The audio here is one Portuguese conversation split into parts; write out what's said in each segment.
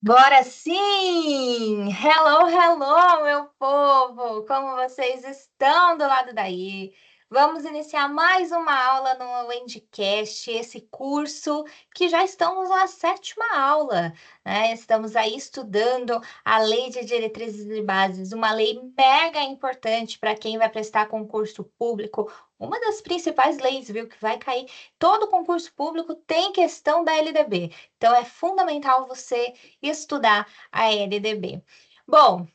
Bora sim! Hello, hello, meu povo! Como vocês estão do lado daí? Vamos iniciar mais uma aula no Endcast, esse curso que já estamos na sétima aula, né? Estamos aí estudando a Lei de Diretrizes e Bases, uma lei mega importante para quem vai prestar concurso público, uma das principais leis, viu, que vai cair. Todo concurso público tem questão da LDB, então é fundamental você estudar a LDB. Bom,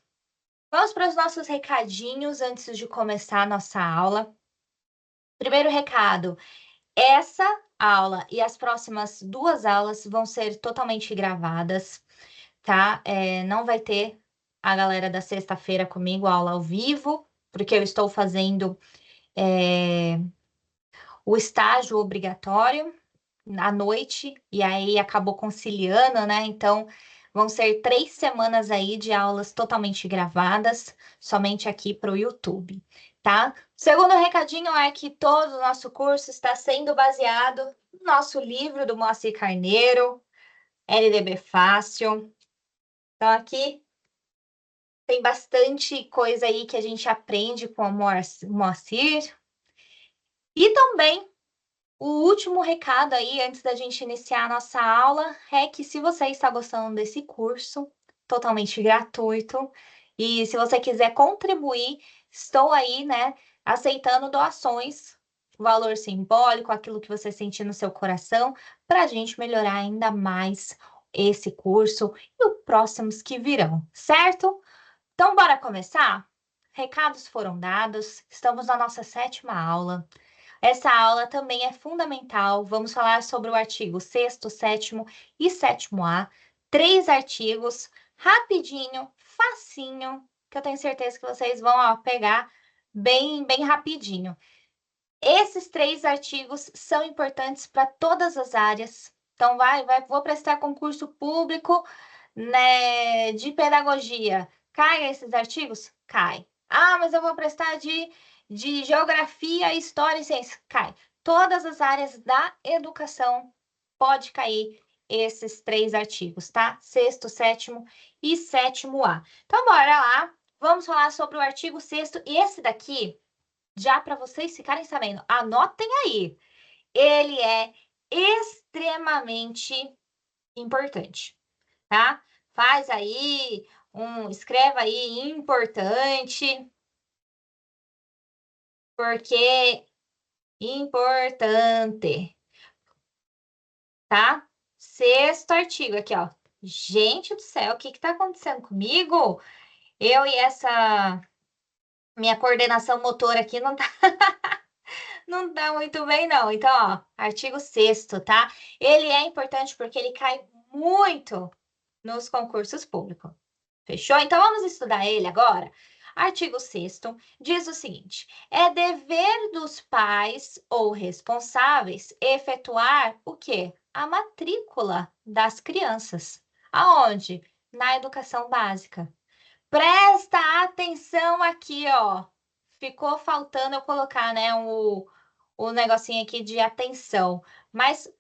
vamos para os nossos recadinhos antes de começar a nossa aula. Primeiro recado: essa aula e as próximas duas aulas vão ser totalmente gravadas, tá? Não vai ter a galera da sexta-feira comigo, aula ao vivo, porque eu estou fazendo o estágio obrigatório à noite, e aí acabou conciliando, né? Então, vão ser 3 semanas aí de aulas totalmente gravadas, somente aqui para o YouTube, tá? Segundo recadinho é que todo o nosso curso está sendo baseado no nosso livro do Moacir Carneiro, LDB Fácil. Então, aqui tem bastante coisa aí que a gente aprende com o Moacir. E também o último recado aí, antes da gente iniciar a nossa aula, é que se você está gostando desse curso, totalmente gratuito, e se você quiser contribuir, estou aí, né, aceitando doações, valor simbólico, aquilo que você sentir no seu coração, para a gente melhorar ainda mais esse curso e os próximos que virão, certo? Então, bora começar? Recados foram dados, estamos na nossa sétima aula. Essa aula também é fundamental. Vamos falar sobre o artigo 6º, 7º e 7º-A. 3 artigos, rapidinho, facinho, que eu tenho certeza que vocês vão pegar bem rapidinho. Esses 3 artigos são importantes para todas as áreas. Então, vou prestar concurso público, né, de pedagogia. Cai esses artigos? Cai. Ah, mas eu vou prestar de geografia, história e ciência. Cai. Todas as áreas da educação pode cair esses 3 artigos, tá? 6º, 7º e 7º-A. Então, bora lá. Vamos falar sobre o artigo 6º. E esse daqui, já para vocês ficarem sabendo, anotem aí. Ele é extremamente importante, tá? Faz aí escreva aí importante, porque importante, tá? 6º artigo aqui, ó. Gente do céu, o que que tá acontecendo comigo? Eu e essa minha coordenação motora aqui não tá, não tá muito bem, não. Então, ó, artigo 6º, tá? Ele é importante porque ele cai muito nos concursos públicos. Fechou? Então vamos estudar ele agora? Artigo 6º diz o seguinte: é dever dos pais ou responsáveis efetuar o quê? A matrícula das crianças. Aonde? Na educação básica. Presta atenção aqui, ó. Ficou faltando eu colocar, né, o negocinho aqui de atenção. Mas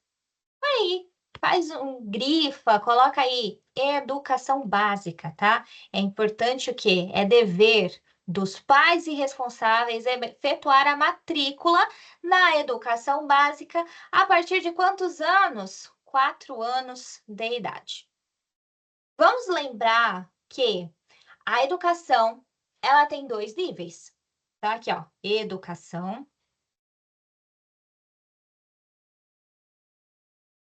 aí, faz grifa, coloca aí educação básica, tá? É importante o quê? É dever dos pais e responsáveis efetuar a matrícula na educação básica a partir de quantos anos? 4 anos de idade. Vamos lembrar que a educação, ela tem 2 níveis, tá? Aqui, ó, educação.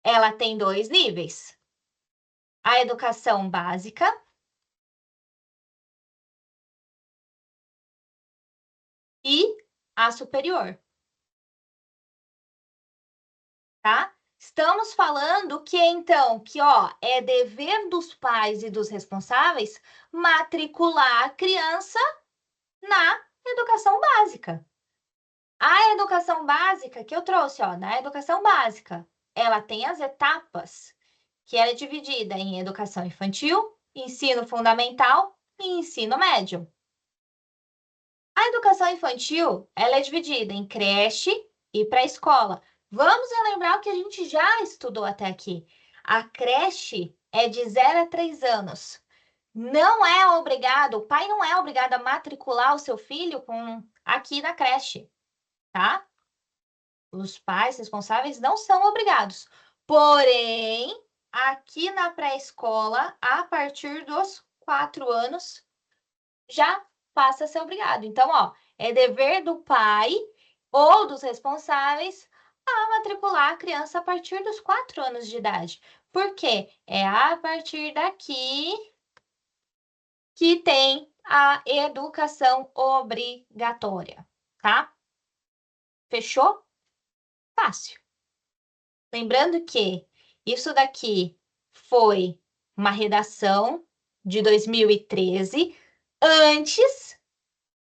Ela tem 2 níveis. A educação básica e a superior, tá? Estamos falando que então, que ó, é dever dos pais e dos responsáveis matricular a criança na educação básica. A educação básica que eu trouxe, ó, na educação básica, ela tem as etapas que ela é dividida em educação infantil, ensino fundamental e ensino médio. A educação infantil, ela é dividida em creche e pré-escola. Vamos relembrar o que a gente já estudou até aqui. A creche é de 0 a 3 anos. Não é obrigado, o pai não é obrigado a matricular o seu filho aqui na creche, tá? Os pais responsáveis não são obrigados. Porém, aqui na pré-escola, a partir dos 4 anos, já passa a ser obrigado. Então, ó, é dever do pai ou dos responsáveis a matricular a criança a partir dos 4 anos de idade. Por quê? É a partir daqui que tem a educação obrigatória, tá? Fechou? Fácil. Lembrando que isso daqui foi uma redação de 2013. Antes,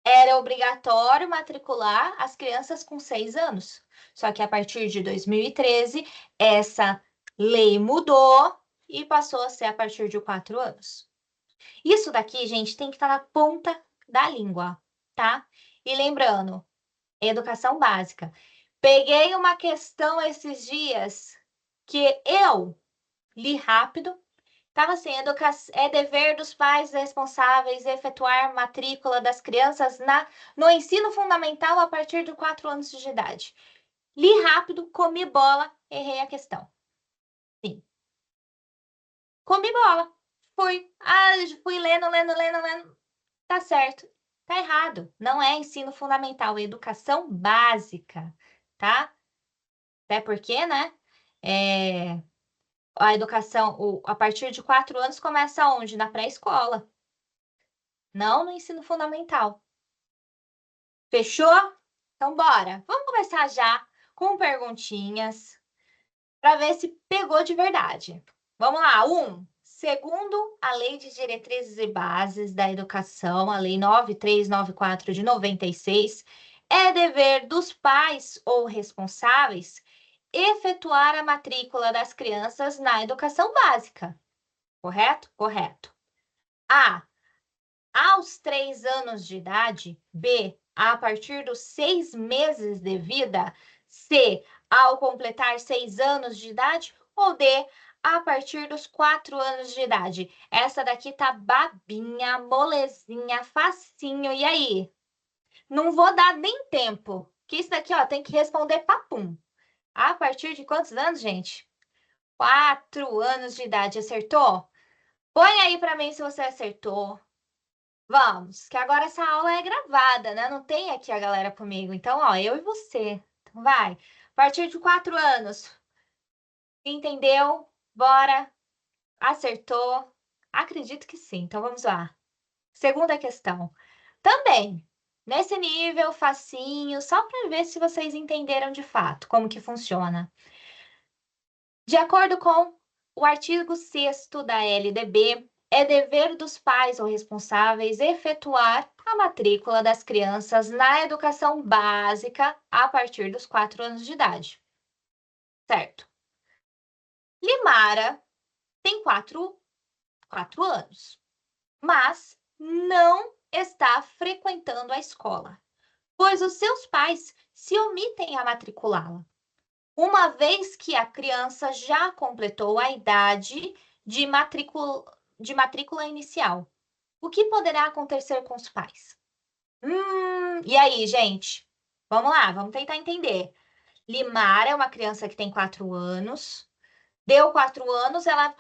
era obrigatório matricular as crianças com 6 anos. Só que a partir de 2013, essa lei mudou e passou a ser a partir de 4 anos. Isso daqui, gente, tem que estar na ponta da língua, tá? E lembrando, educação básica. Peguei uma questão esses dias que eu li rápido. Estava assim, é dever dos pais responsáveis efetuar matrícula das crianças no ensino fundamental a partir de 4 anos de idade. Li rápido, comi bola, errei a questão. Sim. Comi bola. Fui lendo. Tá certo. Tá errado. Não é ensino fundamental, é educação básica, tá? Até porque, né? A educação, a partir de 4 anos, começa onde? Na pré-escola. Não no ensino fundamental. Fechou? Então, bora. Vamos começar já com perguntinhas para ver se pegou de verdade. Vamos lá. Segundo a Lei de Diretrizes e Bases da Educação, a Lei 9394 de 96, é dever dos pais ou responsáveis efetuar a matrícula das crianças na educação básica. Correto? Correto. A. Aos 3 anos de idade. B. A partir dos 6 meses de vida. C. Ao completar 6 anos de idade. Ou D. A partir dos 4 anos de idade. Essa daqui tá babinha, molezinha, facinho. E aí? Não vou dar nem tempo. Que isso daqui, ó, tem que responder papum. A partir de quantos anos, gente? 4 anos de idade. Acertou? Põe aí para mim se você acertou. Vamos, que agora essa aula é gravada, né? Não tem aqui a galera comigo. Então, ó, eu e você. Então, vai. A partir de 4 anos. Entendeu? Bora. Acertou? Acredito que sim. Então, vamos lá. Segunda questão. Também, nesse nível, facinho, só para ver se vocês entenderam de fato como que funciona. De acordo com o artigo 6º da LDB, é dever dos pais ou responsáveis efetuar a matrícula das crianças na educação básica a partir dos 4 anos de idade. Certo? Limara tem 4 anos, mas não está frequentando a escola, pois os seus pais se omitem a matriculá-la, uma vez que a criança já completou a idade de matrícula inicial. O que poderá acontecer com os pais? E aí, gente? Vamos lá, vamos tentar entender. Limara é uma criança que tem 4 anos. Deu 4 anos, ela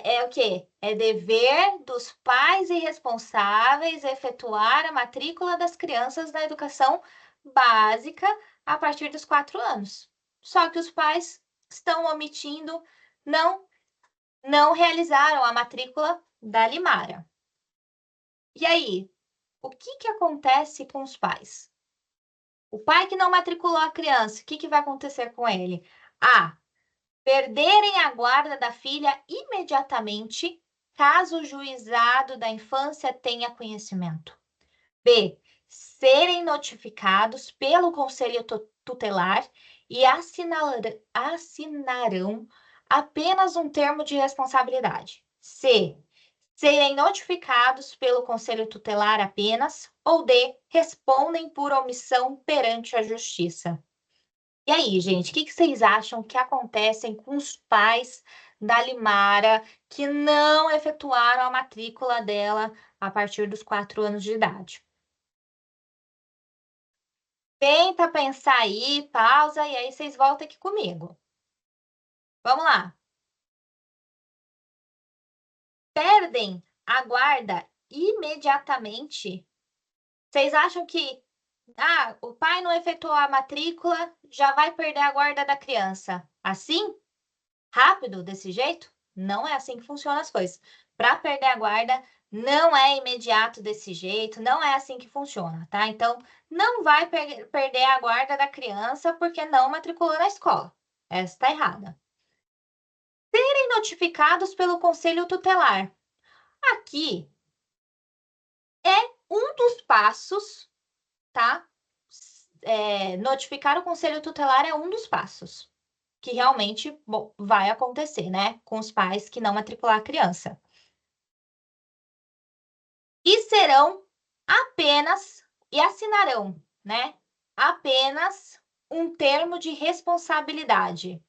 é o quê? É dever dos pais e responsáveis efetuar a matrícula das crianças na educação básica a partir dos 4 anos. Só que os pais estão omitindo, não realizaram a matrícula da Limara. E aí, o que acontece com os pais? O pai que não matriculou a criança, o que vai acontecer com ele? A. Perderem a guarda da filha imediatamente, caso o juizado da infância tenha conhecimento. B. Serem notificados pelo conselho tutelar e assinarão apenas um termo de responsabilidade. C. Serem notificados pelo conselho tutelar apenas, ou D. Respondem por omissão perante a justiça. E aí, gente, o que vocês acham que acontecem com os pais da Limara que não efetuaram a matrícula dela a partir dos 4 anos de idade. Tenta pensar aí, pausa, e aí vocês voltam aqui comigo. Vamos lá. Perdem a guarda imediatamente. Vocês acham que o pai não efetuou a matrícula, já vai perder a guarda da criança? Assim? Rápido, desse jeito? Não é assim que funcionam as coisas. Para perder a guarda, não é imediato desse jeito, não é assim que funciona, tá? Então, não vai perder a guarda da criança porque não matriculou na escola. Essa está errada. Serem notificados pelo conselho tutelar. Aqui é um dos passos, tá? Notificar o conselho tutelar é um dos passos que realmente vai acontecer, né? Com os pais que não matricular a criança. E serão apenas, e assinarão, né? Apenas um termo de responsabilidade.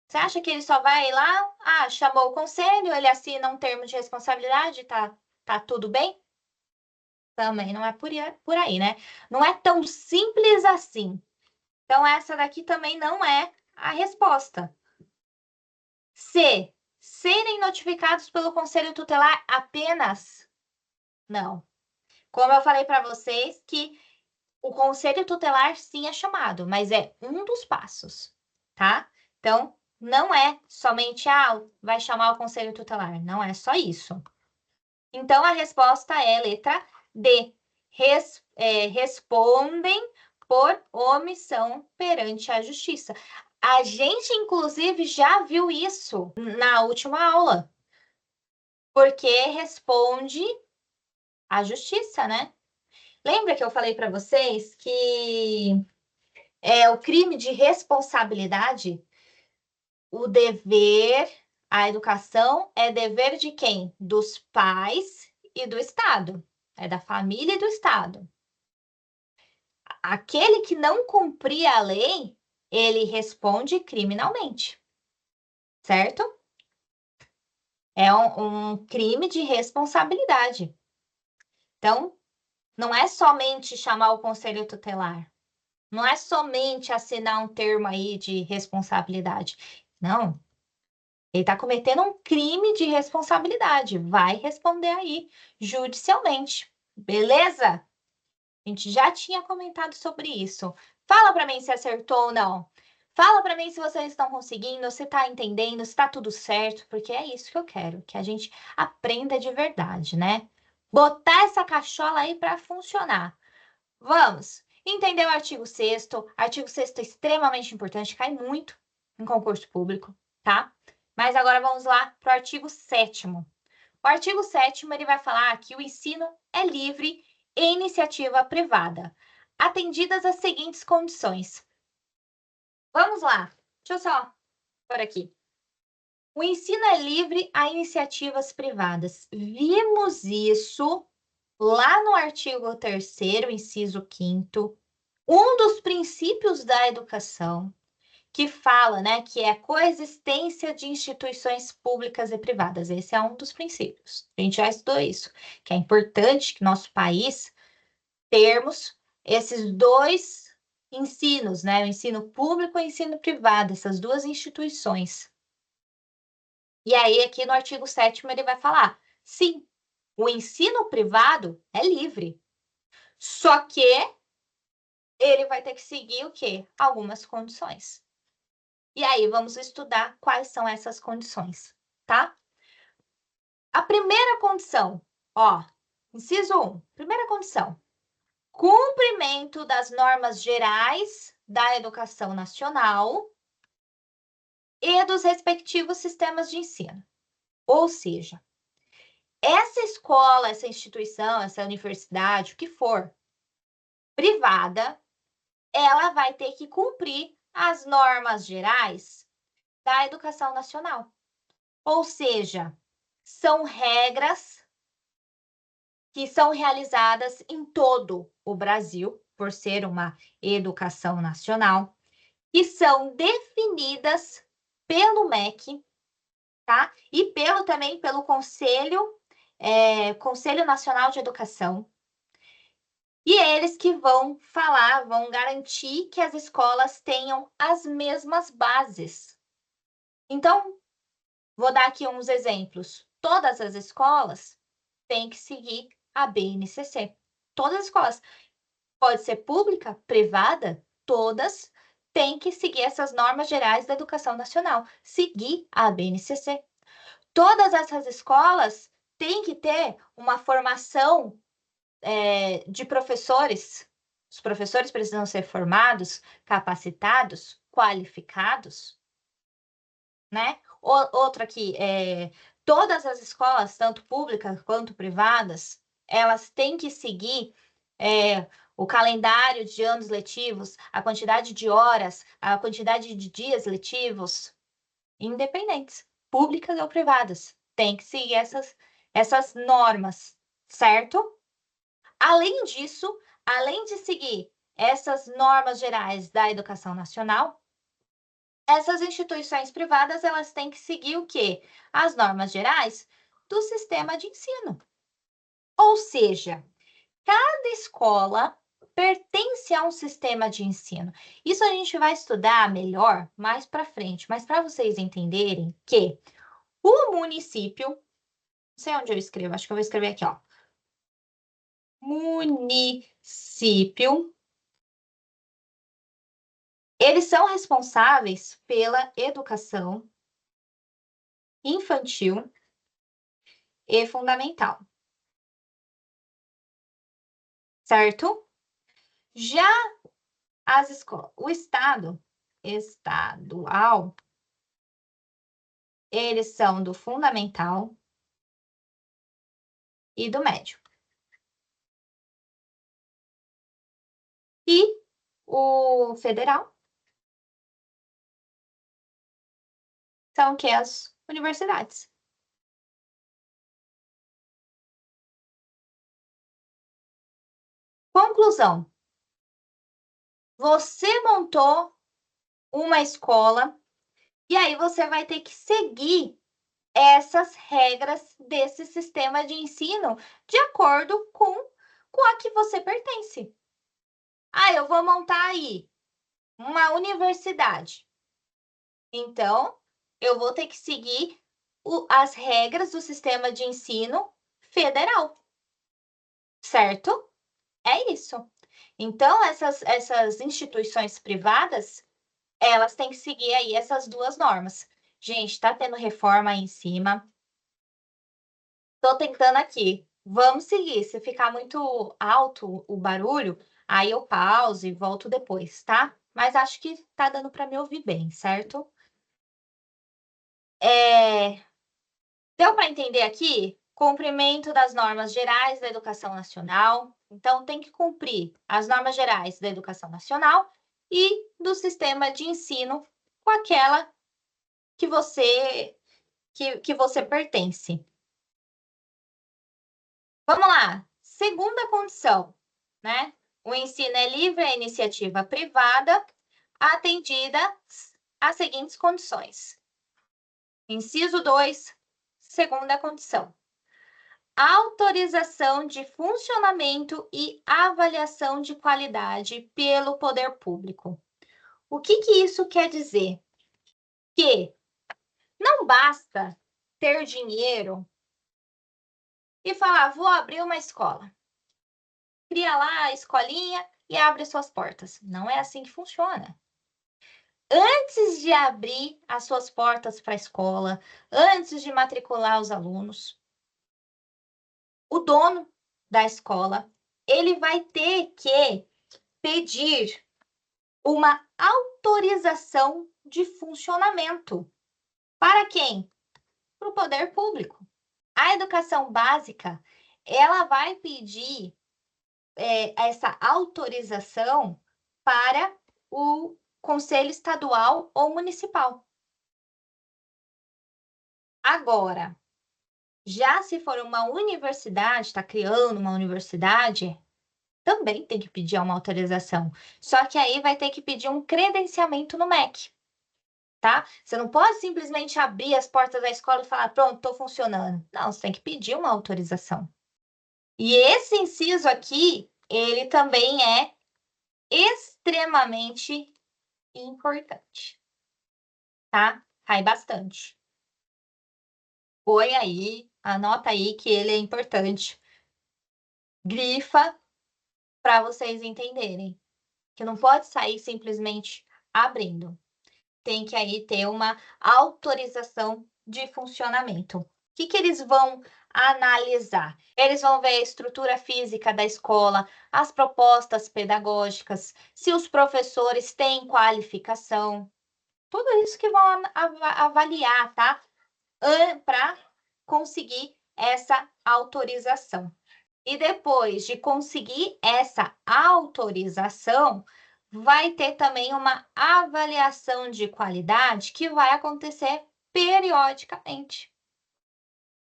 Você acha que ele só vai lá, chamou o conselho, ele assina um termo de responsabilidade, tá tudo bem? Também não é por aí, né? Não é tão simples assim. Então, essa daqui também não é a resposta. C. Serem notificados pelo conselho tutelar apenas? Não. Como eu falei para vocês, que o conselho tutelar sim é chamado, mas é um dos passos, tá? Então, não é somente, vai chamar o conselho tutelar. Não é só isso. Então, a resposta é letra D. Respondem por omissão perante a justiça. A gente, inclusive, já viu isso na última aula, porque responde à justiça, né? Lembra que eu falei para vocês que o crime de responsabilidade, o dever, a educação é dever de quem? Dos pais e do Estado. É da família e do Estado. Aquele que não cumprir a lei, ele responde criminalmente, certo? É um crime de responsabilidade. Então, não é somente chamar o conselho tutelar, não é somente assinar um termo aí de responsabilidade. Não, ele está cometendo um crime de responsabilidade. Vai responder aí judicialmente, beleza? A gente já tinha comentado sobre isso. Fala para mim se acertou ou não. Fala para mim se vocês estão conseguindo, se está entendendo, se está tudo certo, porque é isso que eu quero, que a gente aprenda de verdade, né? Botar essa cachola aí para funcionar. Vamos. Entender o artigo 6º. Artigo 6º é extremamente importante, cai muito em concurso público, tá? Mas agora vamos lá para o artigo 7º. O artigo 7º ele vai falar que o ensino é livre e iniciativa privada, atendidas as seguintes condições. Vamos lá. Deixa eu só por aqui. O ensino é livre a iniciativas privadas. Vimos isso lá no artigo 3º, inciso 5º, um dos princípios da educação, que fala, né, que é a coexistência de instituições públicas e privadas. Esse é um dos princípios. A gente já estudou isso, que é importante que nosso país termos esses dois ensinos, né, o ensino público e o ensino privado, essas duas instituições. E aí, aqui no artigo 7º, ele vai falar, sim, o ensino privado é livre, só que ele vai ter que seguir o quê? Algumas condições. E aí, vamos estudar quais são essas condições, tá? A primeira condição, inciso 1, primeira condição, cumprimento das normas gerais da educação nacional e dos respectivos sistemas de ensino. Ou seja, essa escola, essa instituição, essa universidade, o que for, privada, ela vai ter que cumprir as normas gerais da educação nacional. Ou seja, são regras que são realizadas em todo o Brasil, por ser uma educação nacional, e são definidas pelo MEC tá? E também pelo Conselho Nacional de Educação. E eles que vão falar, vão garantir que as escolas tenham as mesmas bases. Então, vou dar aqui uns exemplos. Todas as escolas têm que seguir a BNCC. Todas as escolas. Pode ser pública, privada, todas têm que seguir essas normas gerais da educação nacional, seguir a BNCC. Todas essas escolas têm que ter uma formação de professores. Os professores precisam ser formados, capacitados, qualificados, né? Outra aqui, todas as escolas, tanto públicas quanto privadas, elas têm que seguir o calendário de anos letivos, a quantidade de horas, a quantidade de dias letivos, independentes, públicas ou privadas. Tem que seguir essas normas, certo? Além disso, além de seguir essas normas gerais da educação nacional, essas instituições privadas, elas têm que seguir o quê? As normas gerais do sistema de ensino. Ou seja, cada escola pertence a um sistema de ensino. Isso a gente vai estudar melhor mais para frente, mas para vocês entenderem que o município, não sei onde eu escrevo, acho que eu vou escrever aqui, ó. Município, eles são responsáveis pela educação infantil e fundamental, certo? Já as escolas, o estado estadual, eles são do fundamental e do médio. E o federal são que as universidades. Conclusão. Você montou uma escola e aí você vai ter que seguir essas regras desse sistema de ensino de acordo com a que você pertence. Ah, eu vou montar aí uma universidade. Então, eu vou ter que seguir as regras do sistema de ensino federal, certo? É isso. Então, essas instituições privadas, elas têm que seguir aí essas duas normas. Gente, está tendo reforma aí em cima. Estou tentando aqui. Vamos seguir. Se ficar muito alto o barulho, aí eu pauso e volto depois, tá? Mas acho que está dando para me ouvir bem, certo? Deu para entender aqui? Cumprimento das normas gerais da educação nacional. Então, tem que cumprir as normas gerais da educação nacional e do sistema de ensino com aquela que você pertence. Vamos lá. Segunda condição, né? O ensino é livre à iniciativa privada, atendida às seguintes condições. Inciso 2, segunda condição. Autorização de funcionamento e avaliação de qualidade pelo poder público. O que isso quer dizer? Que não basta ter dinheiro e falar, vou abrir uma escola. Cria lá a escolinha e abre suas portas. Não é assim que funciona. Antes de abrir as suas portas para a escola, antes de matricular os alunos, o dono da escola, ele vai ter que pedir uma autorização de funcionamento. Para quem? Para o poder público. A educação básica, ela vai pedir essa autorização para o Conselho Estadual ou Municipal. Agora, já se for uma universidade, está criando uma universidade, também tem que pedir uma autorização. Só que aí vai ter que pedir um credenciamento no MEC. tá? Você não pode simplesmente abrir as portas da escola e falar, pronto, estou funcionando. Não, você tem que pedir uma autorização. E esse inciso aqui, ele também é extremamente importante, tá? Cai bastante. Põe aí, anota aí que ele é importante. Grifa para vocês entenderem que não pode sair simplesmente abrindo. Tem que aí ter uma autorização de funcionamento. O que eles vão analisar? Eles vão ver a estrutura física da escola, as propostas pedagógicas, se os professores têm qualificação, tudo isso que vão avaliar, tá? Para conseguir essa autorização. E depois de conseguir essa autorização, vai ter também uma avaliação de qualidade que vai acontecer periodicamente.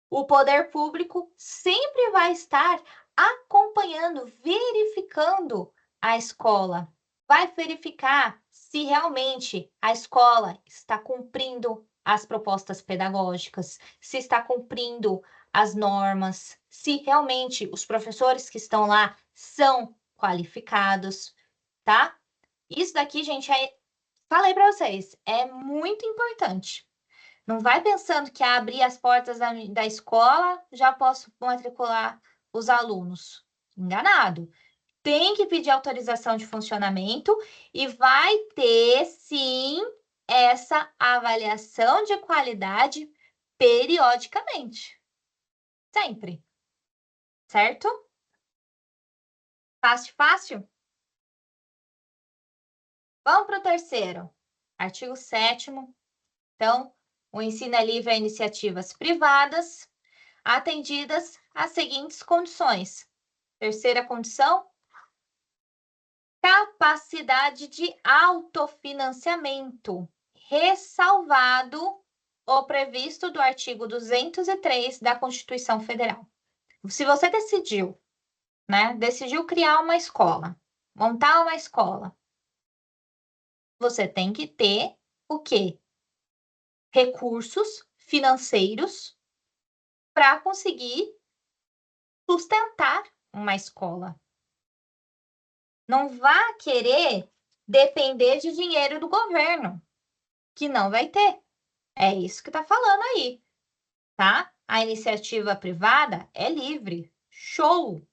O poder público sempre vai estar acompanhando, verificando a escola. Vai verificar se realmente a escola está cumprindo as propostas pedagógicas, se está cumprindo as normas, se realmente os professores que estão lá são qualificados, tá? Isso daqui, gente, falei para vocês, é muito importante. Não vai pensando que abrir as portas da escola já posso matricular os alunos. Enganado. Tem que pedir autorização de funcionamento e vai ter, sim, essa avaliação de qualidade periodicamente. Sempre. Certo? Fácil, fácil? Vamos para o terceiro. Artigo 7º. Então, o ensino é livre a iniciativas privadas, atendidas às seguintes condições. Terceira condição, capacidade de autofinanciamento, ressalvado o previsto do artigo 203 da Constituição Federal. Se você decidiu, né, decidiu criar uma escola, montar uma escola, você tem que ter o quê? Recursos financeiros para conseguir sustentar uma escola. Não vá querer depender de dinheiro do governo, que não vai ter. É isso que está falando aí, tá? A iniciativa privada é livre, show.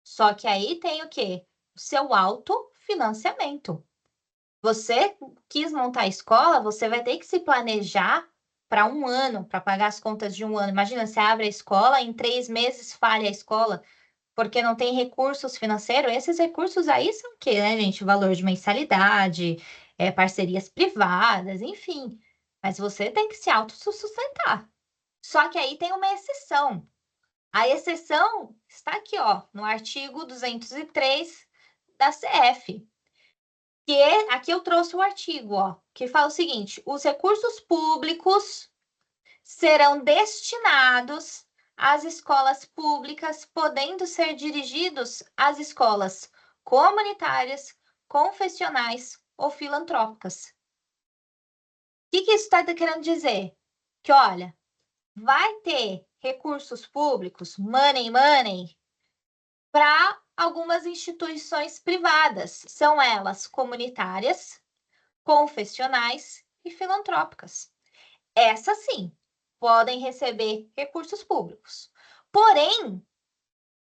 Só que aí tem o quê? O seu autofinanciamento. Você quis montar a escola, você vai ter que se planejar para um ano, para pagar as contas de um ano. Imagina, você abre a escola, em 3 meses falha a escola, porque não tem recursos financeiros. Esses recursos aí são o quê, né, gente? Valor de mensalidade, parcerias privadas, enfim. Mas você tem que se autossustentar. Só que aí tem uma exceção. A exceção está aqui, ó, no artigo 203 da CF. Que aqui eu trouxe o artigo, ó, que fala o seguinte: os recursos públicos serão destinados às escolas públicas, podendo ser dirigidos às escolas comunitárias, confessionais ou filantrópicas. O que isso está querendo dizer? Que, olha, vai ter recursos públicos, money, para algumas instituições privadas. São elas comunitárias, confessionais e filantrópicas. Essas sim podem receber recursos públicos. Porém,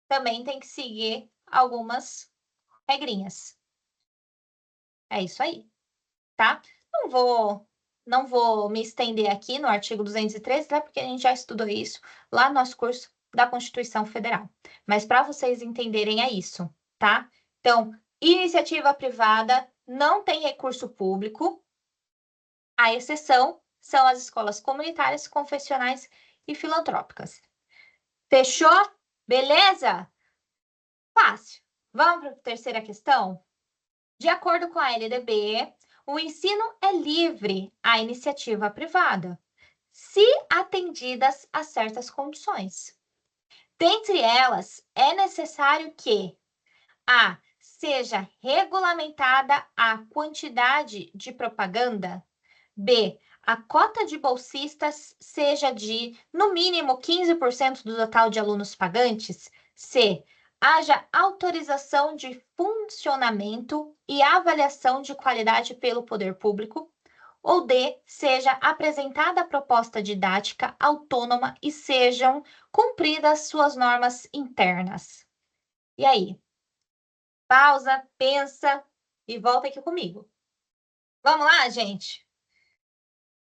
também tem que seguir algumas regrinhas. É isso aí, tá? Não vou me estender aqui no artigo 213, tá? Porque a gente já estudou isso lá no nosso curso da Constituição Federal. Mas para vocês entenderem é isso, tá? Então, iniciativa privada não tem recurso público. A exceção são as escolas comunitárias, confessionais e filantrópicas. Fechou? Beleza? Fácil. Vamos para a terceira questão? De acordo com a LDB, o ensino é livre à iniciativa privada, se atendidas a certas condições. Dentre elas, é necessário que a. Seja regulamentada a quantidade de propaganda, B, a cota de bolsistas seja de, no mínimo, 15% do total de alunos pagantes. C, haja autorização de funcionamento e avaliação de qualidade pelo poder público. Ou D, seja apresentada a proposta didática autônoma e sejam cumpridas suas normas internas. E aí? Pausa, pensa e volta aqui comigo. Vamos lá, gente?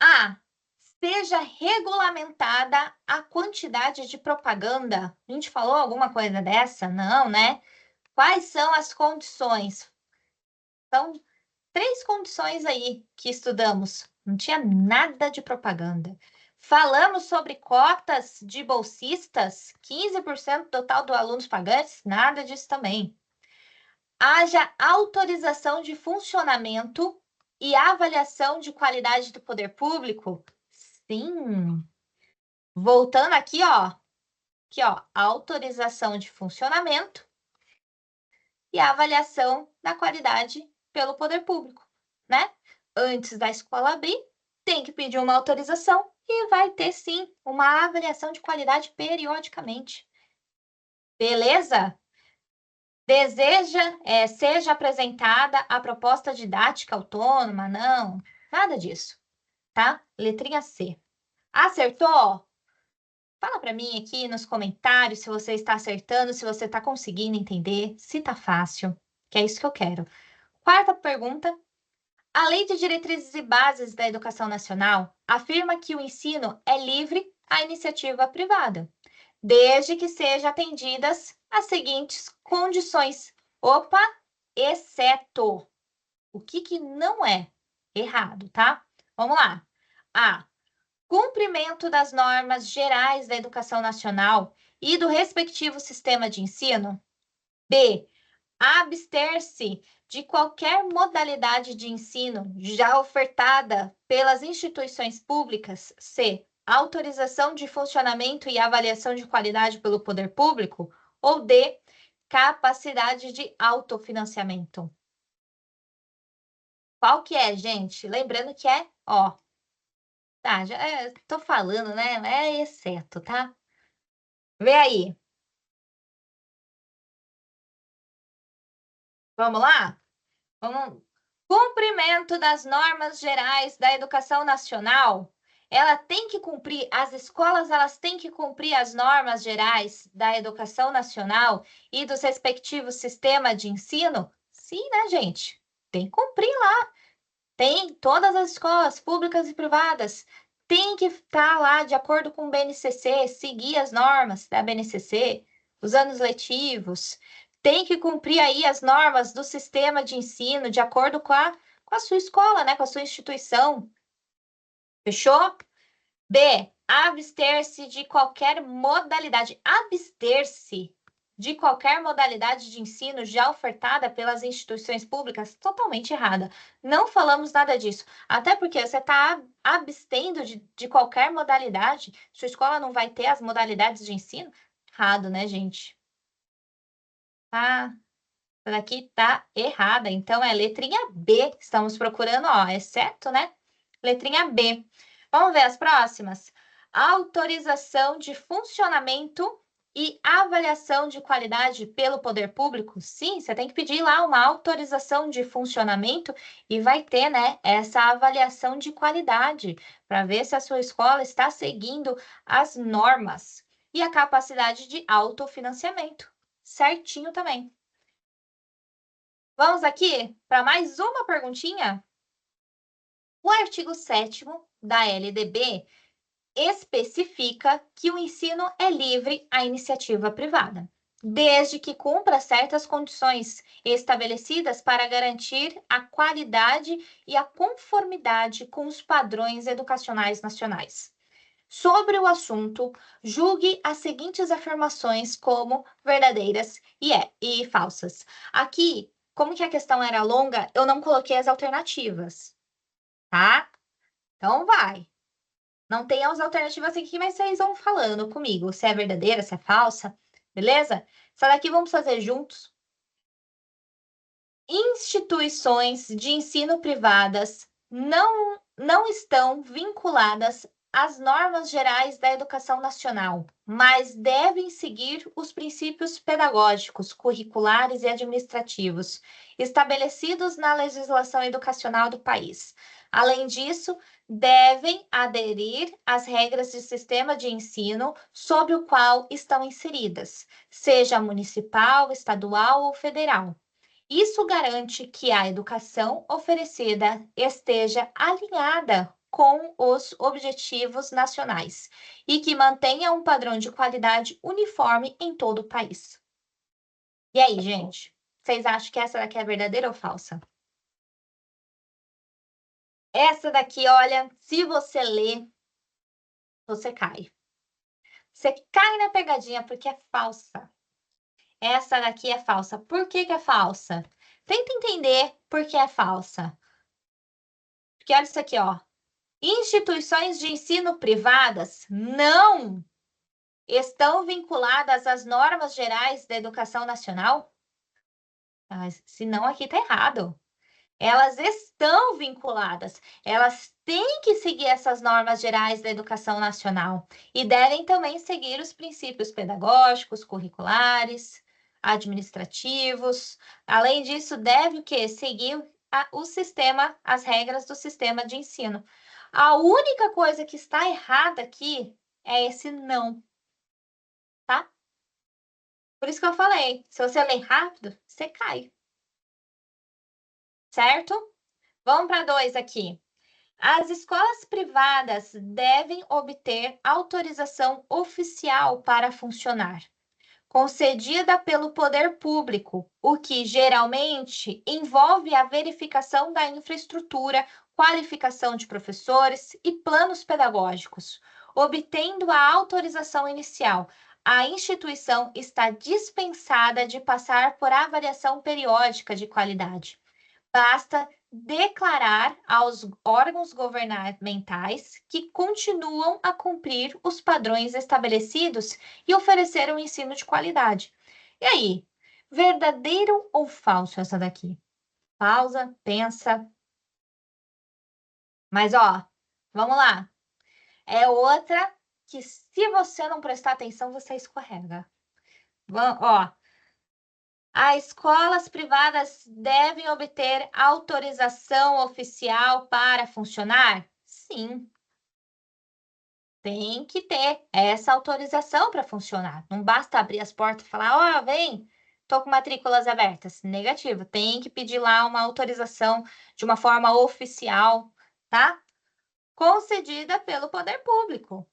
A. Seja regulamentada a quantidade de propaganda. A gente falou alguma coisa dessa? Não, né? Quais são as condições? São 3 condições aí que estudamos. Não tinha nada de propaganda. Falamos sobre cotas de bolsistas, 15% total dos alunos pagantes, nada disso também. Haja autorização de funcionamento e avaliação de qualidade do poder público? Sim. Voltando aqui, ó. Aqui, ó, autorização de funcionamento e avaliação da qualidade pelo poder público, né? Antes da escola abrir, tem que pedir uma autorização e vai ter, sim, uma avaliação de qualidade periodicamente. Beleza? Seja apresentada a proposta didática autônoma? Não, nada disso, tá? Letrinha C. Acertou? Fala para mim aqui nos comentários se você está acertando, se você está conseguindo entender, se está fácil, que é isso que eu quero. Quarta pergunta. A Lei de Diretrizes e Bases da Educação Nacional afirma que o ensino é livre à iniciativa privada, desde que sejam atendidas as seguintes condições. Opa, exceto. O que não é errado, tá? Vamos lá. A. Cumprimento das normas gerais da educação nacional e do respectivo sistema de ensino. B. Abster-se de qualquer modalidade de ensino já ofertada pelas instituições públicas. C. Autorização de funcionamento e avaliação de qualidade pelo poder público. Ou D. Capacidade de autofinanciamento. Qual que é, gente? Lembrando que é, ó. Tá, já tô falando, né? É exceto, tá? Vê aí. Vamos lá? Vamos. Cumprimento das normas gerais da educação nacional. Ela tem que cumprir, as escolas elas têm que cumprir as normas gerais da educação nacional e dos respectivos sistemas de ensino? Sim, né, gente? Tem que cumprir lá. Tem todas as escolas públicas e privadas. Tem que estar lá de acordo com o BNCC, seguir as normas da BNCC, os anos letivos. Tem que cumprir aí as normas do sistema de ensino de acordo com a sua escola, né? Com a sua instituição. Fechou? B. Abster-se de qualquer modalidade. Abster-se de qualquer modalidade de ensino já ofertada pelas instituições públicas, totalmente errada. Não falamos nada disso. Até porque você está abstendo de qualquer modalidade. Sua escola não vai ter as modalidades de ensino? Errado, né, gente? Ah, essa daqui tá errada. Então, é letrinha B. Estamos procurando, ó, exceto, né? Letrinha B. Vamos ver as próximas? Autorização de funcionamento e avaliação de qualidade pelo poder público? Sim, você tem que pedir lá uma autorização de funcionamento e vai ter, né, essa avaliação de qualidade para ver se a sua escola está seguindo as normas e a capacidade de autofinanciamento. Certinho também. Vamos aqui para mais uma perguntinha? O artigo 7º da LDB especifica que o ensino é livre à iniciativa privada, desde que cumpra certas condições estabelecidas para garantir a qualidade e a conformidade com os padrões educacionais nacionais. Sobre o assunto, julgue as seguintes afirmações como verdadeiras e falsas. Aqui, como que a questão era longa, eu não coloquei as alternativas, tá? Então vai. Não tem as alternativas aqui, mas vocês vão falando comigo se é verdadeira, se é falsa, beleza? Essa daqui vamos fazer juntos. Instituições de ensino privadas não não estão vinculadas às normas gerais da educação nacional, mas devem seguir os princípios pedagógicos, curriculares e administrativos estabelecidos na legislação educacional do país. Além disso, devem aderir às regras de sistema de ensino sobre o qual estão inseridas, seja municipal, estadual ou federal. Isso garante que a educação oferecida esteja alinhada com os objetivos nacionais e que mantenha um padrão de qualidade uniforme em todo o país. E aí, gente? Vocês acham que essa daqui é verdadeira ou falsa? Essa daqui, olha, se você ler, você cai. Você cai na pegadinha porque é falsa. Essa daqui é falsa. Por que que é falsa? Tenta entender por que é falsa. Porque olha isso aqui, ó. Instituições de ensino privadas não estão vinculadas às normas gerais da educação nacional? Se não, aqui está errado. Elas estão vinculadas, elas têm que seguir essas normas gerais da educação nacional e devem também seguir os princípios pedagógicos, curriculares, administrativos. Além disso, deve o quê? Seguir o sistema, as regras do sistema de ensino. A única coisa que está errada aqui é esse não, tá? Por isso que eu falei, se você ler rápido, você cai, certo? Vamos para 2 aqui. As escolas privadas devem obter autorização oficial para funcionar, concedida pelo poder público, o que geralmente envolve a verificação da infraestrutura, qualificação de professores e planos pedagógicos. Obtendo a autorização inicial, a instituição está dispensada de passar por avaliação periódica de qualidade. Basta declarar aos órgãos governamentais que continuam a cumprir os padrões estabelecidos e oferecer um ensino de qualidade. E aí, verdadeiro ou falso essa daqui? Pausa, pensa. Mas ó, vamos lá. É outra que se você não prestar atenção, você escorrega. Ó, as escolas privadas devem obter autorização oficial para funcionar? Sim, tem que ter essa autorização para funcionar. Não basta abrir as portas e falar: ó, vem, tô com matrículas abertas. Negativo, tem que pedir lá uma autorização de uma forma oficial, tá? Concedida pelo poder público.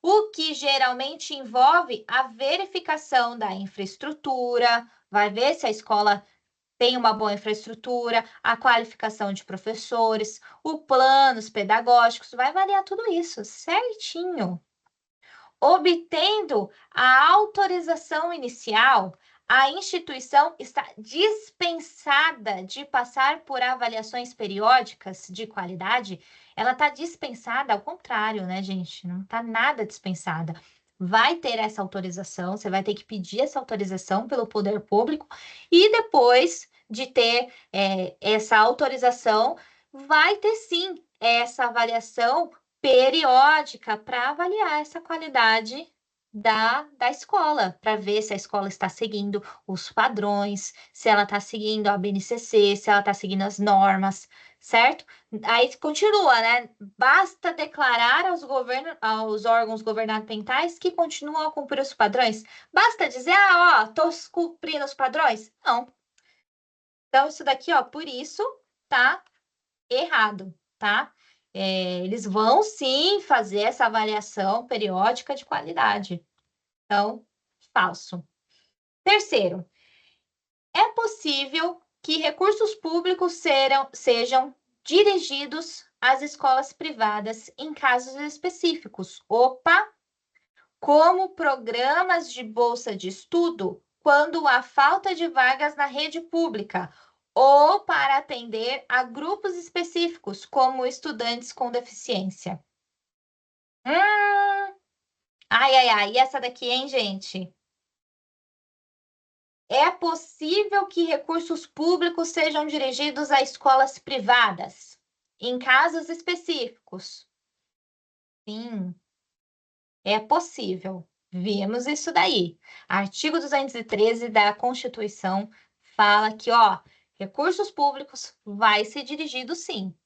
O que geralmente envolve a verificação da infraestrutura, vai ver se a escola tem uma boa infraestrutura, a qualificação de professores, os planos pedagógicos, vai avaliar tudo isso certinho. Obtendo a autorização inicial, a instituição está dispensada de passar por avaliações periódicas de qualidade. Ela está dispensada, ao contrário, né, gente? Não está nada dispensada. Vai ter essa autorização, você vai ter que pedir essa autorização pelo poder público, e depois de ter essa autorização, vai ter sim essa avaliação periódica para avaliar essa qualidade da escola, para ver se a escola está seguindo os padrões, se ela está seguindo a BNCC, se ela está seguindo as normas, certo? Aí continua, né? Basta declarar aos órgãos governamentais que continuam a cumprir os padrões. Basta dizer, ó, estou cumprindo os padrões? Não. Então, isso daqui, ó, por isso, tá errado, tá? Eles vão sim fazer essa avaliação periódica de qualidade. Então, falso. Terceiro, é possível que recursos públicos sejam dirigidos às escolas privadas em casos específicos. Opa! Como programas de bolsa de estudo, quando há falta de vagas na rede pública, ou para atender a grupos específicos, como estudantes com deficiência. Ai, ai, ai, e essa daqui, hein, gente? É possível que recursos públicos sejam dirigidos a escolas privadas? em casos específicos. Sim, é possível. Vimos isso daí. Artigo 213 da Constituição fala que, ó, recursos públicos vai ser dirigido, sim,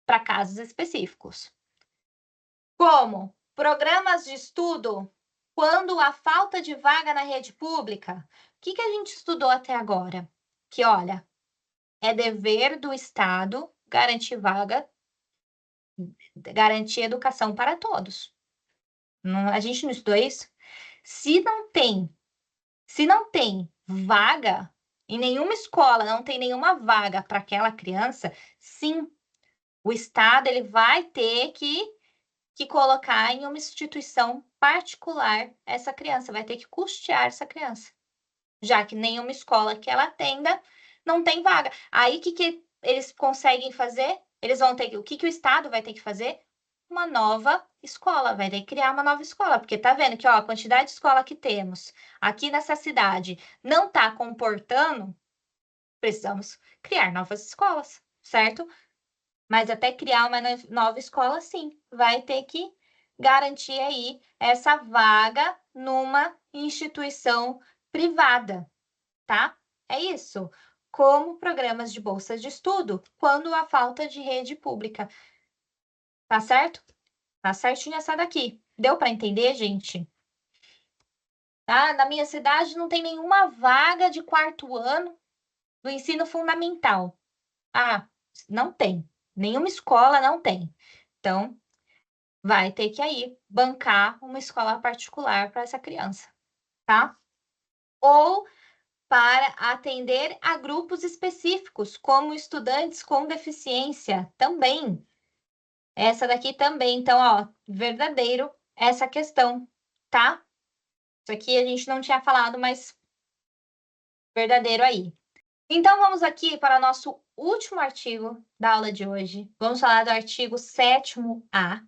para casos específicos. Como programas de estudo quando há falta de vaga na rede pública. O que a gente estudou até agora? Que, olha, é dever do Estado garantir vaga, garantir educação para todos. A gente não estudou isso? Se não tem, se não tem vaga em nenhuma escola, não tem nenhuma vaga para aquela criança, sim, o Estado ele vai ter que colocar em uma instituição particular essa criança, vai ter que custear essa criança, já que nenhuma escola que ela atenda não tem vaga. Aí, o que eles conseguem fazer? Eles vão ter que, o que o Estado vai ter que fazer? Uma nova escola, vai ter que criar uma nova escola, porque tá vendo que, ó, a quantidade de escola que temos aqui nessa cidade não tá comportando, precisamos criar novas escolas, certo? Mas até criar uma nova escola, sim, vai ter que garantir aí essa vaga numa instituição privada, tá? É isso. Como programas de bolsas de estudo, quando há falta de rede pública. Tá certo? Tá certinho essa daqui. Deu para entender, gente? Tá? Na minha cidade não tem nenhuma vaga de quarto ano do ensino fundamental. Ah, não tem. Nenhuma escola não tem. Então, vai ter que aí bancar uma escola particular para essa criança, tá? Ou para atender a grupos específicos, como estudantes com deficiência, também. Essa daqui também, então, ó, verdadeiro essa questão, tá? Isso aqui a gente não tinha falado, mas verdadeiro aí. Então, vamos aqui para o nosso último artigo da aula de hoje. Vamos falar do artigo 7º-A,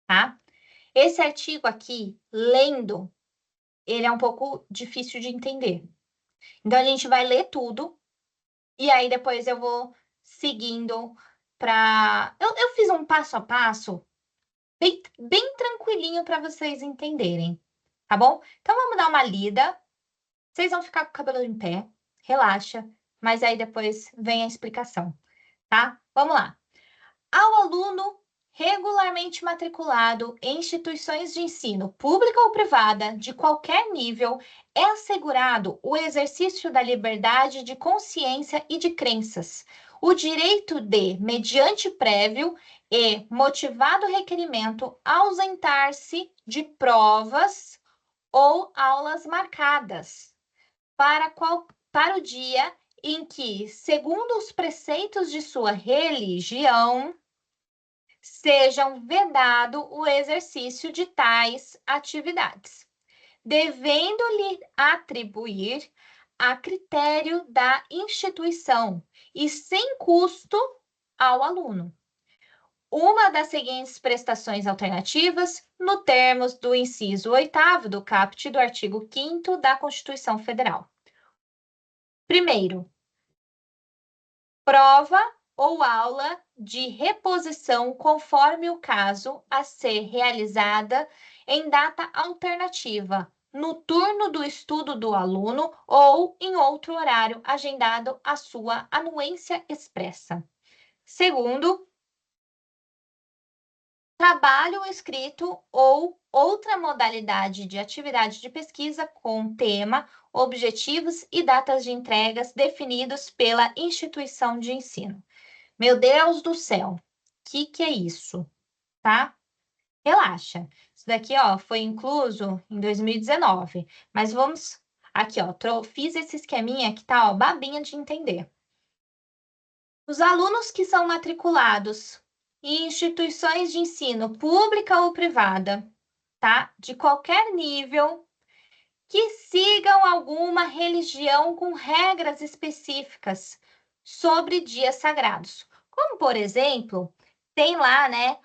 tá? Esse artigo aqui, lendo, ele é um pouco difícil de entender. Então, a gente vai ler tudo e aí depois eu vou seguindo para. Eu fiz um passo a passo bem tranquilinho para vocês entenderem, tá bom? Então, vamos dar uma lida. Vocês vão ficar com o cabelo em pé, relaxa, mas aí depois vem a explicação, tá? Vamos lá. Ao aluno regularmente matriculado em instituições de ensino, pública ou privada, de qualquer nível, é assegurado o exercício da liberdade de consciência e de crenças, o direito de, mediante prévio e motivado requerimento, ausentar-se de provas ou aulas marcadas para o dia em que, segundo os preceitos de sua religião, sejam vedado o exercício de tais atividades, devendo-lhe atribuir a critério da instituição e sem custo ao aluno uma das seguintes prestações alternativas no termos do inciso 8º do caput do artigo 5º da Constituição Federal. Primeiro, prova ou aula de reposição conforme o caso a ser realizada em data alternativa, no turno do estudo do aluno ou em outro horário agendado à sua anuência expressa. Segundo, trabalho escrito ou outra modalidade de atividade de pesquisa com tema, objetivos e datas de entregas definidos pela instituição de ensino. Meu Deus do céu, o que é isso? Tá? Relaxa. Isso daqui, ó, foi incluso em 2019, mas vamos aqui, ó, fiz esse esqueminha que tá, ó, babinha de entender. Os alunos que são matriculados em instituições de ensino pública ou privada, tá? De qualquer nível, que sigam alguma religião com regras específicas sobre dias sagrados. Como, por exemplo, tem lá, né,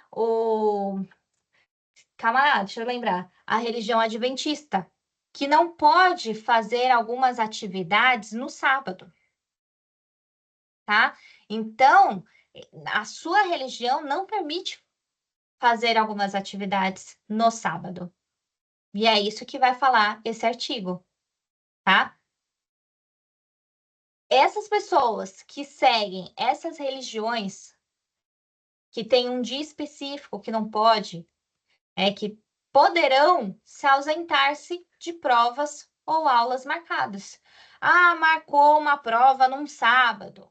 Calma lá, deixa eu lembrar. A religião adventista, que não pode fazer algumas atividades no sábado, tá? Então, A sua religião não permite fazer algumas atividades no sábado. E é isso que vai falar esse artigo, tá? Essas pessoas que seguem essas religiões, que têm um dia específico que não pode, que poderão se ausentar-se de provas ou aulas marcadas. Ah, marcou uma prova num sábado,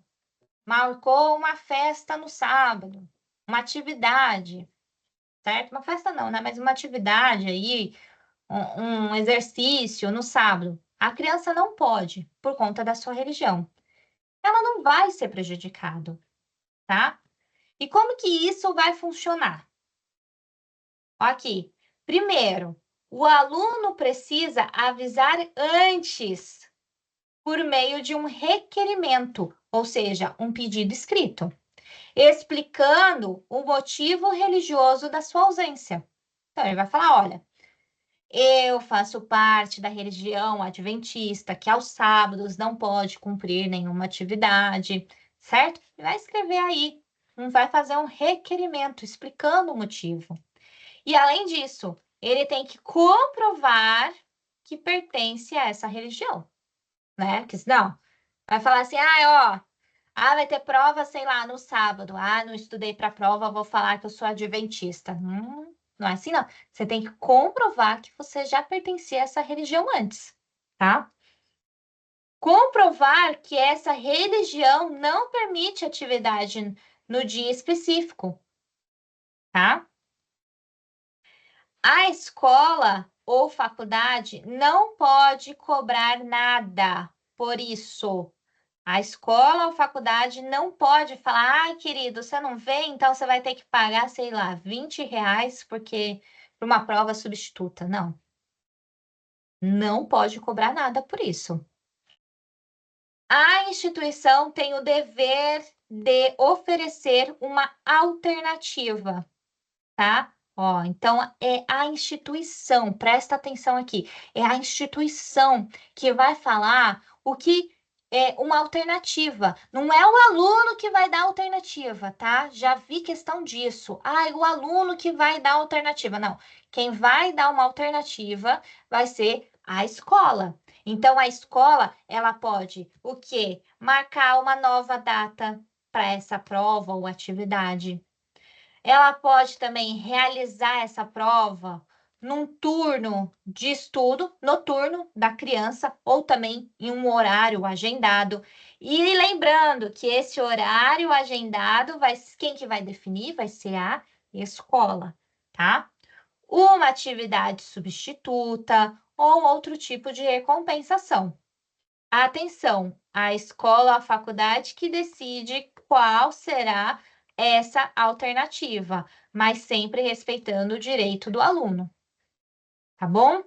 marcou uma festa no sábado, uma atividade, certo? Uma festa não, né? Mas uma atividade aí, um exercício no sábado. A criança não pode, por conta da sua religião. Ela não vai ser prejudicada, tá? E como que isso vai funcionar? Aqui. Primeiro, o aluno precisa avisar antes por meio de um requerimento, ou seja, um pedido escrito, explicando o motivo religioso da sua ausência. Então, ele vai falar: olha, eu faço parte da religião adventista, que aos sábados não pode cumprir nenhuma atividade, certo? Ele vai escrever aí, vai fazer um requerimento explicando o motivo. E além disso, ele tem que comprovar que pertence a essa religião, né? Porque senão vai falar assim: ó, vai ter prova, sei lá, no sábado. Ah, não estudei para a prova, vou falar que eu sou adventista. Não é assim, não. Você tem que comprovar que você já pertencia a essa religião antes, tá? Comprovar que essa religião não permite atividade no dia específico, tá? A escola ou faculdade não pode cobrar nada por isso. A escola ou faculdade não pode falar: ai, querido, você não vem, então você vai ter que pagar, sei lá, R$ 20 porque por uma prova substituta. Não, não pode cobrar nada por isso. A instituição tem o dever de oferecer uma alternativa, tá? Ó, então é a instituição, presta atenção aqui, é a instituição que vai falar o que é uma alternativa. Não é o aluno que vai dar alternativa, tá? Já vi questão disso. Ah, é o aluno que vai dar alternativa. Não, quem vai dar uma alternativa vai ser a escola. Então a escola, ela pode o quê? Marcar uma nova data para essa prova ou atividade. Ela pode também realizar essa prova num turno de estudo noturno da criança ou também em um horário agendado. E lembrando que esse horário agendado quem que vai definir vai ser a escola, tá? Uma atividade substituta ou outro tipo de recompensação. Atenção, a escola ou a faculdade que decide qual será essa alternativa, mas sempre respeitando o direito do aluno, tá bom?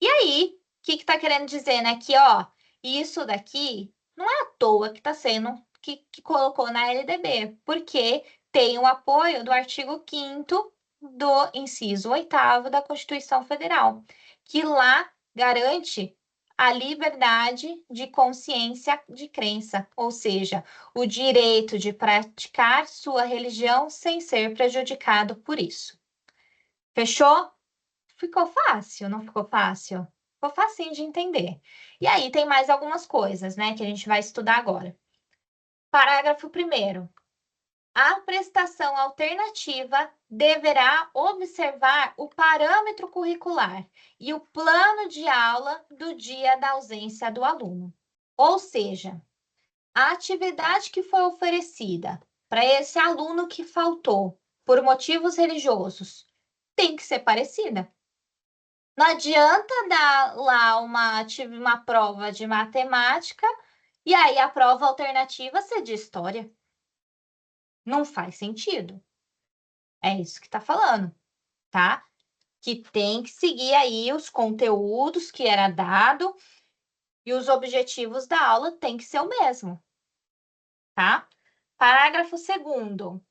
E aí, o que está querendo dizer, né? Que, ó, isso daqui não é à toa que está sendo, que colocou na LDB, porque tem o apoio do artigo 5º do inciso 8º da Constituição Federal, que lá garante a liberdade de consciência de crença, ou seja, o direito de praticar sua religião sem ser prejudicado por isso. Fechou? Ficou fácil, não ficou fácil? Ficou facinho de entender. E aí tem mais algumas coisas, né, que a gente vai estudar agora. Parágrafo 1º. A prestação alternativa deverá observar o parâmetro curricular e o plano de aula do dia da ausência do aluno. Ou seja, a atividade que foi oferecida para esse aluno que faltou por motivos religiosos tem que ser parecida. Não adianta dar lá uma prova de matemática e aí a prova alternativa ser de história. Não faz sentido. É isso que está falando, tá? Que tem que seguir aí os conteúdos que era dado e os objetivos da aula tem que ser o mesmo, tá? Parágrafo 2º.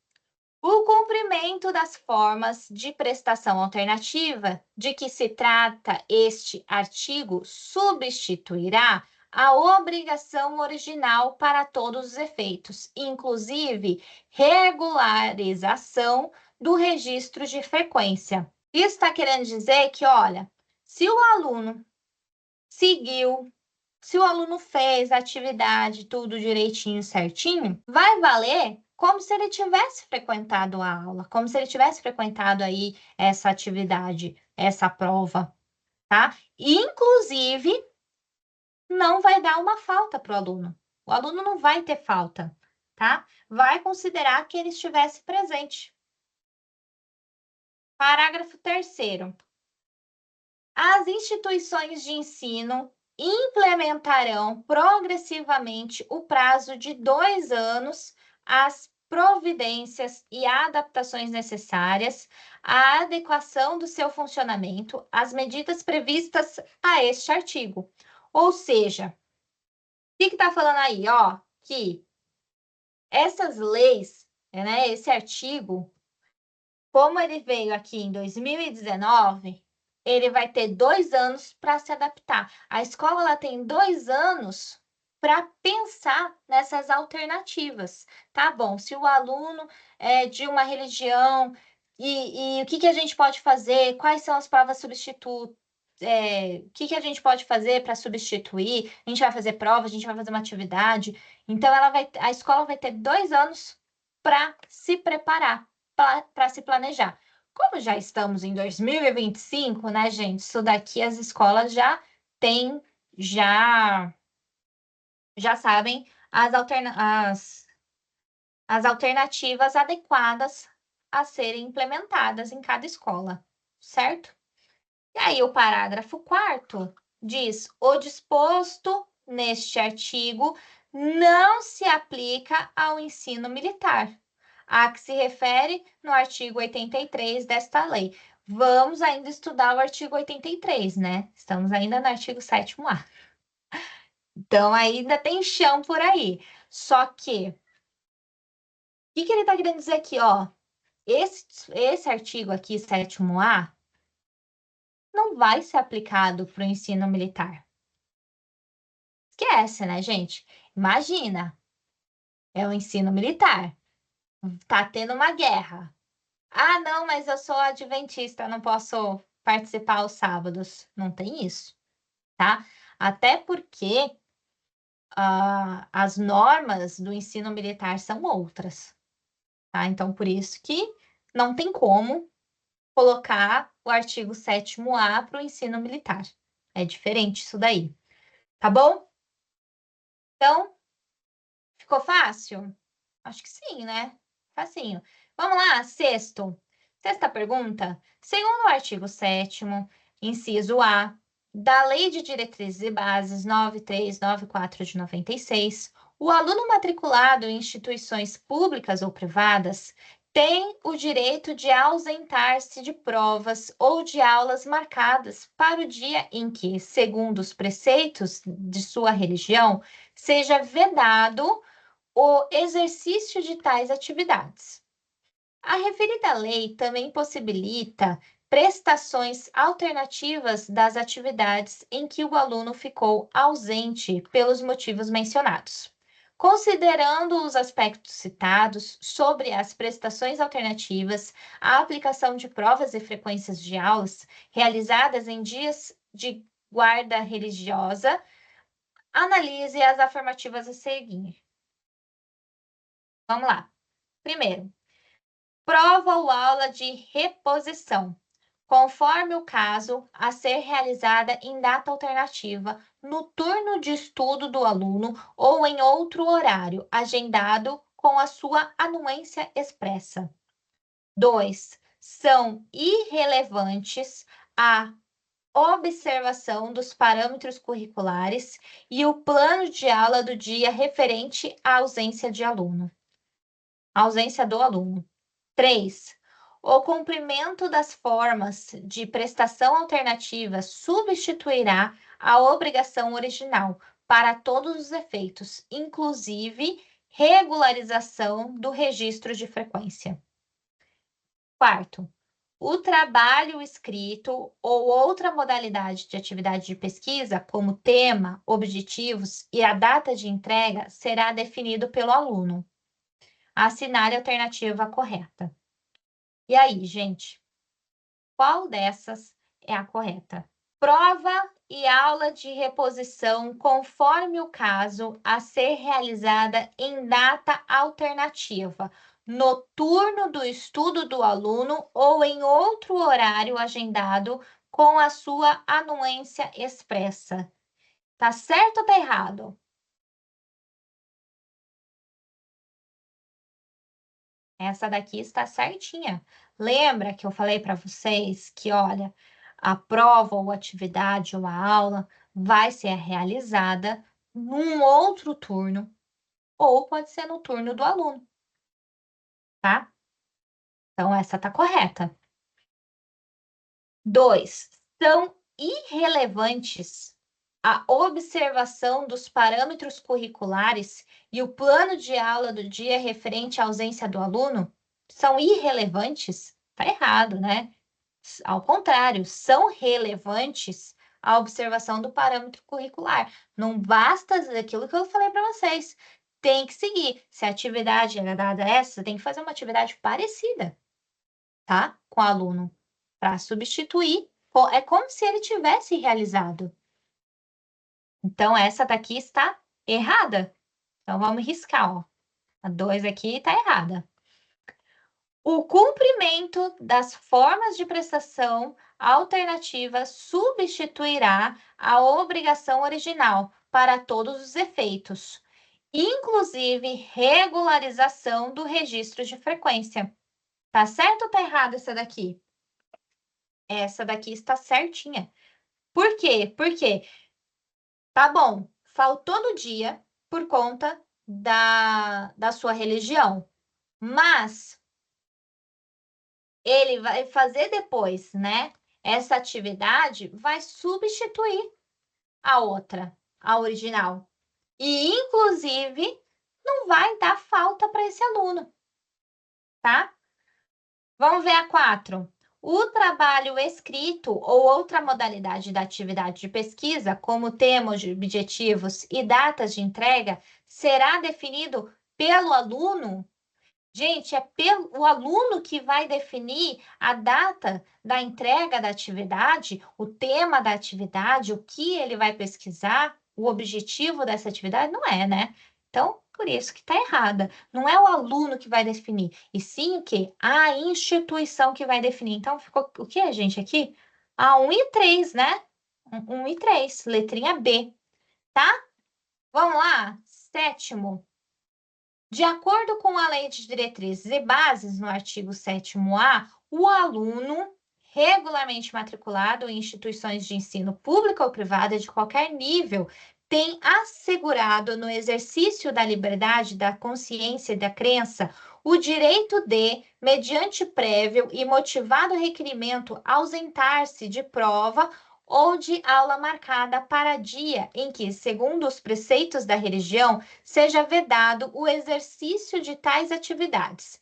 O cumprimento das formas de prestação alternativa de que se trata este artigo substituirá a obrigação original para todos os efeitos, inclusive regularização do registro de frequência. Isso está querendo dizer que, olha, se o aluno seguiu, se o aluno fez a atividade tudo direitinho, certinho, vai valer como se ele tivesse frequentado a aula, como se ele tivesse frequentado aí essa atividade, essa prova, tá? Inclusive, não vai dar uma falta para o aluno. O aluno não vai ter falta, tá? Vai considerar que ele estivesse presente. Parágrafo 3º. As instituições de ensino implementarão progressivamente o prazo de 2 anos as providências e adaptações necessárias à adequação do seu funcionamento às medidas previstas a este artigo. Ou seja, o que está falando aí? Ó, que essas leis, né, esse artigo, como ele veio aqui em 2019, ele vai ter 2 anos para se adaptar. A escola ela tem 2 anos para pensar nessas alternativas. Tá bom, se o aluno é de uma religião, e o que a gente pode fazer? Quais são as provas substitutas? O que a gente pode fazer para substituir? A gente vai fazer prova, a gente vai fazer uma atividade. Então, a escola vai ter 2 anos para se preparar, para se planejar. Como já estamos em 2025, né, gente? Isso daqui as escolas já têm, já sabem as alternativas adequadas a serem implementadas em cada escola, certo? E aí, o parágrafo 4º diz: o disposto neste artigo não se aplica ao ensino militar, a que se refere no artigo 83 desta lei. Vamos ainda estudar o artigo 83, né? Estamos ainda no artigo 7º-A. Então, ainda tem chão por aí. Só que, o que ele está querendo dizer aqui, ó? Esse artigo aqui, 7º-A, não vai ser aplicado para o ensino militar. Esquece, né, gente? Imagina, é o ensino militar, tá tendo uma guerra. Ah, não, mas eu sou adventista, não posso participar aos sábados. Não tem isso, tá? Até porque as normas do ensino militar são outras, tá? Então, por isso que não tem como colocar o artigo 7º-A para o ensino militar. É diferente isso daí, tá bom? Então, ficou fácil? Acho que sim, né? Facinho. Vamos lá, Sexta pergunta. Segundo o artigo 7º, inciso A, da Lei de Diretrizes e Bases 9394 de 96, o aluno matriculado em instituições públicas ou privadas tem o direito de ausentar-se de provas ou de aulas marcadas para o dia em que, segundo os preceitos de sua religião, seja vedado o exercício de tais atividades. A referida lei também possibilita prestações alternativas das atividades em que o aluno ficou ausente pelos motivos mencionados. Considerando os aspectos citados sobre as prestações alternativas, a aplicação de provas e frequências de aulas realizadas em dias de guarda religiosa, analise as afirmativas a seguir. Vamos lá. Primeiro, prova ou aula de reposição, conforme o caso, a ser realizada em data alternativa, no turno de estudo do aluno ou em outro horário, agendado com a sua anuência expressa. 2. São irrelevantes a observação dos parâmetros curriculares e o plano de aula do dia referente à ausência de aluno. Ausência do aluno. 3. O cumprimento das formas de prestação alternativa substituirá a obrigação original para todos os efeitos, inclusive regularização do registro de frequência. 4. o trabalho escrito ou outra modalidade de atividade de pesquisa, como tema, objetivos e a data de entrega, será definido pelo aluno. Assinale a alternativa correta. E aí, gente, qual dessas é a correta? Prova e aula de reposição, conforme o caso, a ser realizada em data alternativa, no turno do estudo do aluno ou em outro horário agendado com a sua anuência expressa. Tá certo ou tá errado? Essa daqui está certinha. Lembra que eu falei para vocês que, olha, a prova ou atividade ou a aula vai ser realizada num outro turno, ou pode ser no turno do aluno, tá? Então, essa tá correta. 2. São irrelevantes a observação dos parâmetros curriculares e o plano de aula do dia referente à ausência do aluno? São irrelevantes? Tá errado, né? Ao contrário, são relevantes a observação do parâmetro curricular. Não basta aquilo que eu falei para vocês. Tem que seguir. Se a atividade é dada essa, tem que fazer uma atividade parecida, tá? Com o aluno, para substituir. É como se ele tivesse realizado. Então, essa daqui está errada. Então, vamos riscar, ó. A 2 aqui está errada. O cumprimento das formas de prestação alternativa substituirá a obrigação original para todos os efeitos, inclusive regularização do registro de frequência. Tá certo ou tá errado essa daqui? Essa daqui está certinha. Por quê? Porque, tá bom, faltou no dia por conta da sua religião, mas ele vai fazer depois, né? Essa atividade vai substituir a outra, a original. E, inclusive, não vai dar falta para esse aluno, tá? Vamos ver a 4. O trabalho escrito ou outra modalidade da atividade de pesquisa, como temas, objetivos e datas de entrega, será definido pelo aluno. Gente, é o aluno que vai definir a data da entrega da atividade, o tema da atividade, o que ele vai pesquisar, o objetivo dessa atividade, não é, né? Então, por isso que está errada. Não é o aluno que vai definir, e sim o quê? A instituição que vai definir. Então, ficou o que, gente, aqui? A 1 e 3, né? 1 e 3, letrinha B, tá? Vamos lá? 7º. De acordo com a Lei de Diretrizes e Bases, no artigo 7º-A, o aluno regularmente matriculado em instituições de ensino pública ou privada de qualquer nível tem assegurado no exercício da liberdade, da consciência e da crença o direito de, mediante prévio e motivado requerimento, ausentar-se de prova ou de aula marcada para dia em que, segundo os preceitos da religião, seja vedado o exercício de tais atividades,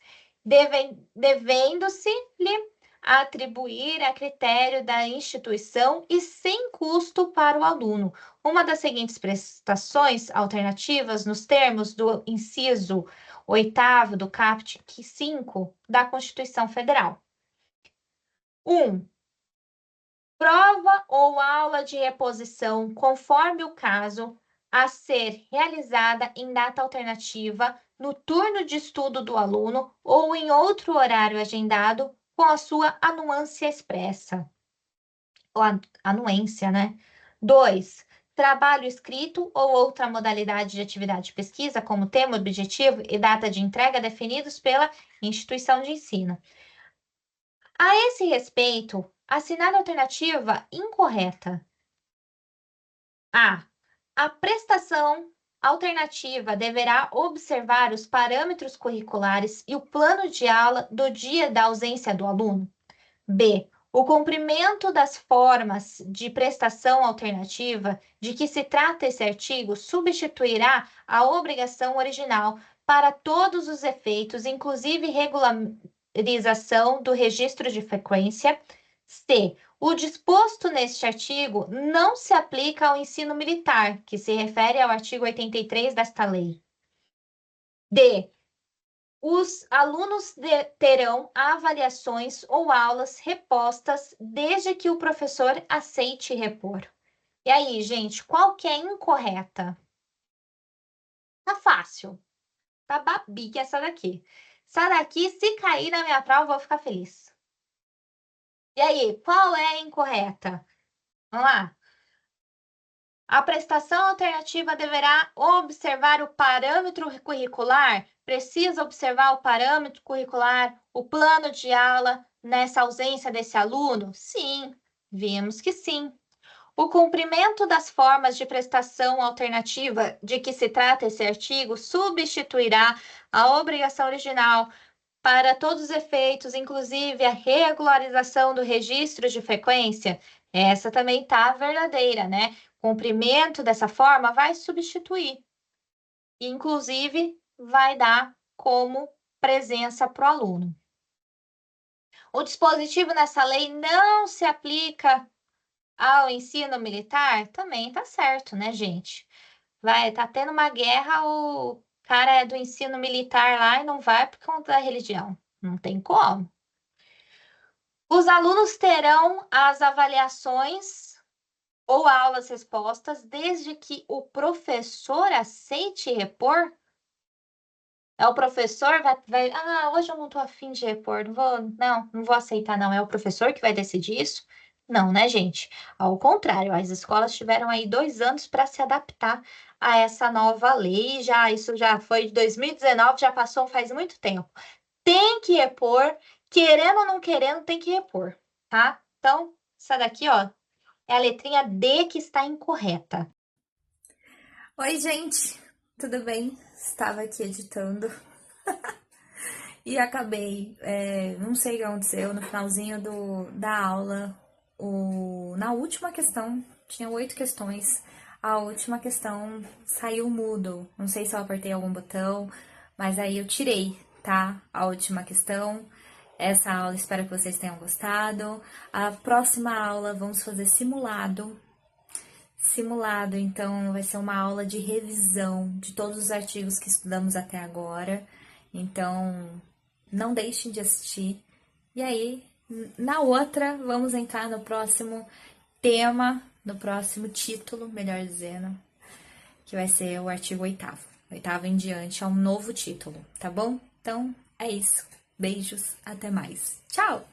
devendo-se-lhe atribuir a critério da instituição e sem custo para o aluno uma das seguintes prestações alternativas nos termos do inciso 8º do caput 5 da Constituição Federal. 1. Prova ou aula de reposição, conforme o caso, a ser realizada em data alternativa, no turno de estudo do aluno ou em outro horário agendado com a sua anuência expressa. Ou anuência, né? 2. Trabalho escrito ou outra modalidade de atividade de pesquisa, como tema, objetivo e data de entrega definidos pela instituição de ensino. A esse respeito, assinale a alternativa incorreta. A. A prestação alternativa deverá observar os parâmetros curriculares e o plano de aula do dia da ausência do aluno. B. O cumprimento das formas de prestação alternativa de que se trata esse artigo substituirá a obrigação original para todos os efeitos, inclusive autorização do registro de frequência. C. O disposto neste artigo não se aplica ao ensino militar, que se refere ao artigo 83 desta lei. D. Os alunos terão avaliações ou aulas repostas desde que o professor aceite repor. E aí, gente, qual que é incorreta? Tá fácil. Tá babi que essa daqui. Essa daqui, se cair na minha prova, eu vou ficar feliz. E aí, qual é a incorreta? Vamos lá. A prestação alternativa deverá observar o parâmetro curricular? Precisa observar o parâmetro curricular, o plano de aula, nessa ausência desse aluno? Sim, vimos que sim. O cumprimento das formas de prestação alternativa de que se trata esse artigo substituirá a obrigação original para todos os efeitos, inclusive a regularização do registro de frequência. Essa também está verdadeira, né? Cumprimento dessa forma vai substituir, inclusive vai dar como presença para o aluno. O dispositivo nessa lei não se aplica ao ensino militar? Também está certo, né, gente? Tá tendo uma guerra, o cara é do ensino militar lá e não vai por conta da religião. Não tem como. Os alunos terão as avaliações ou aulas respostas desde que o professor aceite repor? É o professor hoje eu não tô afim de repor, não vou aceitar, não. É o professor que vai decidir isso? Não, né, gente? Ao contrário, as escolas tiveram aí 2 anos para se adaptar a essa nova lei. Isso já foi de 2019, já passou faz muito tempo. Tem que repor, querendo ou não querendo, tem que repor, tá? Então, essa daqui, ó, é a letrinha D que está incorreta. Oi, gente, tudo bem? Estava aqui editando e acabei, não sei o que aconteceu, no finalzinho da aula, na última questão, tinha 8 questões, a última questão saiu mudo, não sei se eu apertei algum botão, mas aí eu tirei, tá? A última questão. Essa aula, espero que vocês tenham gostado. A próxima aula vamos fazer simulado. Simulado, então, vai ser uma aula de revisão de todos os artigos que estudamos até agora. Então, não deixem de assistir. E aí, na outra, vamos entrar no próximo tema, no próximo título, melhor dizendo, que vai ser o artigo 8º. 8º em diante é um novo título, tá bom? Então, é isso. Beijos, até mais. Tchau!